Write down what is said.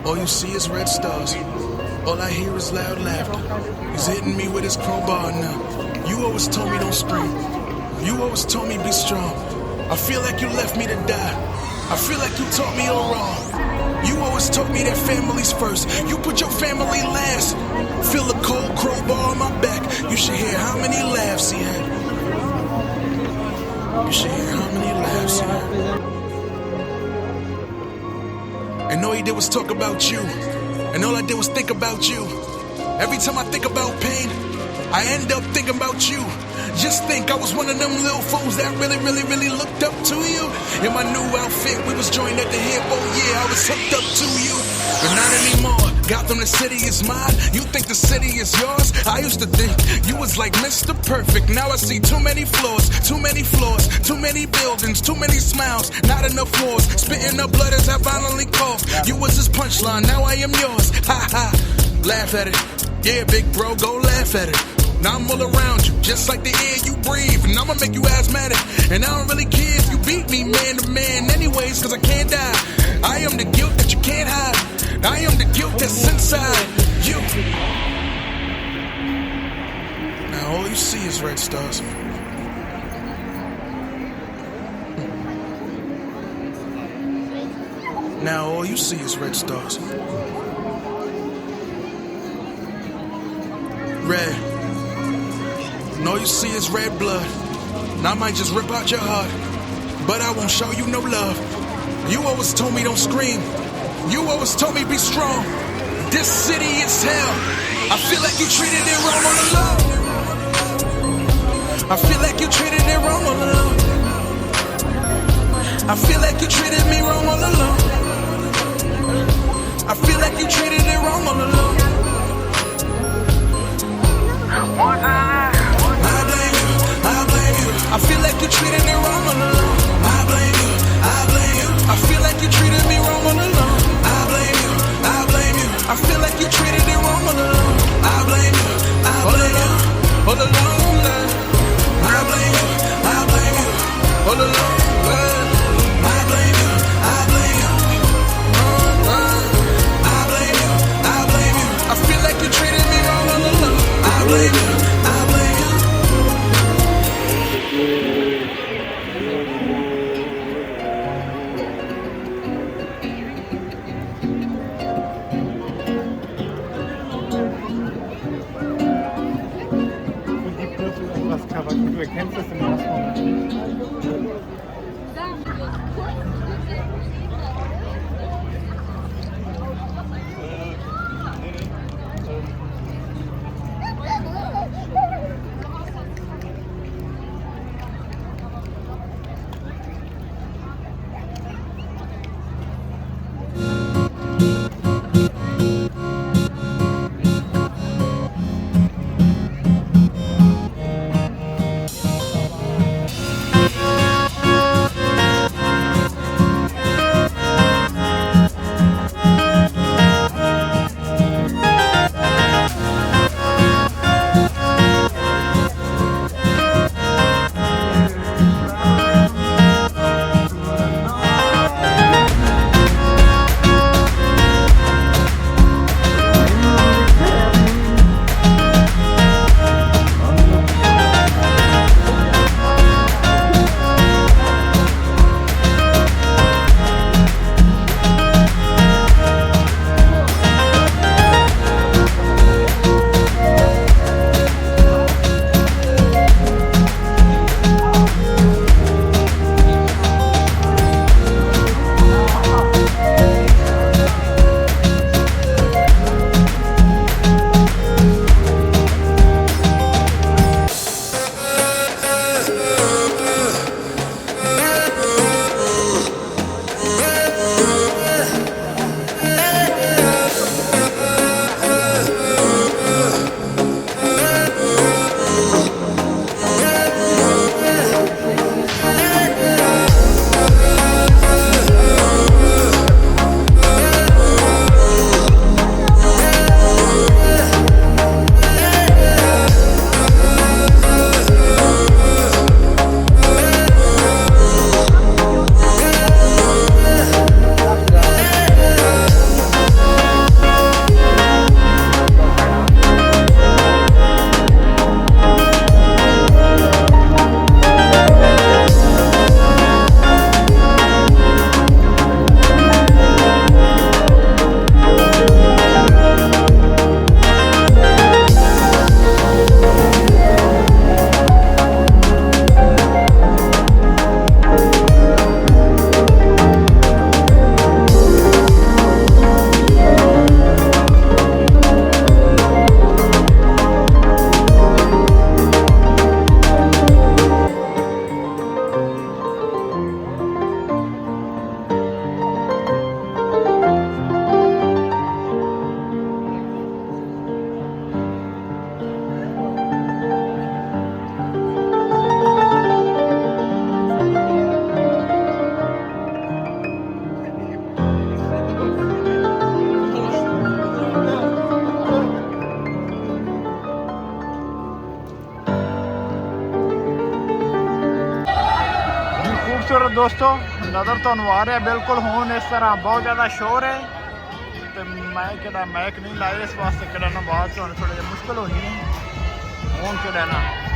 All you see is red stars. All I hear is loud laughter. He's hitting me with his crowbar now. You always told me don't scream. You always told me be strong. I feel like you left me to die. I feel like you taught me all wrong. You always told me that family's first. You put your family last. Feel the cold crowbar on my back. You should hear how many laughs he had. You should hear how many laughs he had. And all he did was talk about you. And all I did was think about you. Every time I think about pain, I end up thinking about you. Just think I was one of them little fools that really looked up to you. In my new outfit, we was joined at the hip. Oh yeah, I was hooked up to you. But not anymore. Gotham, the city is mine. You think the city is yours? I used to think you was like Mr. Perfect. Now I see too many flaws, too many buildings, too many smiles, not enough wars. Spitting up blood as I violently cough. You was his punchline, now I am yours. Ha ha, laugh at it. Yeah, big bro, go laugh at it. Now I'm all around you, just like the air you breathe. And I'ma make you asthmatic. And I don't really care if you beat me man to man anyways, cause I can't die. I am the guilt that you can't hide. I am the guilt that's inside you. Now all you see is red stars. Now all you see is red stars. Red. And all you see is red blood. And I might just rip out your heart, but I won't show you no love. You always told me don't scream. You always told me be strong. This city is hell. I feel like you treated it wrong all along. I feel like you treated it wrong all along. I feel like you treated me wrong all along. I feel like you treated it wrong all along. I blame you, I blame you. I feel like you treated me wrong all along. I blame you, I blame you. I feel like you treated me wrong all along. I blame you, I blame you. I feel like you treated it wrong all along. I blame you, I blame you. All along, I blame you, I blame you. All along, I blame you, I blame you. I blame you, I blame you. I feel like you treated me wrong all along. I blame you, I blame you. दोस्तों नज़र तो आ रहा है बिल्कुल हूँ इस तरह बहुत ज़्यादा शोर है तो मैं कि मैक नहीं लाए इस वास्ते कि बात तो थोड़ा मुश्किल होनी है हूँ कि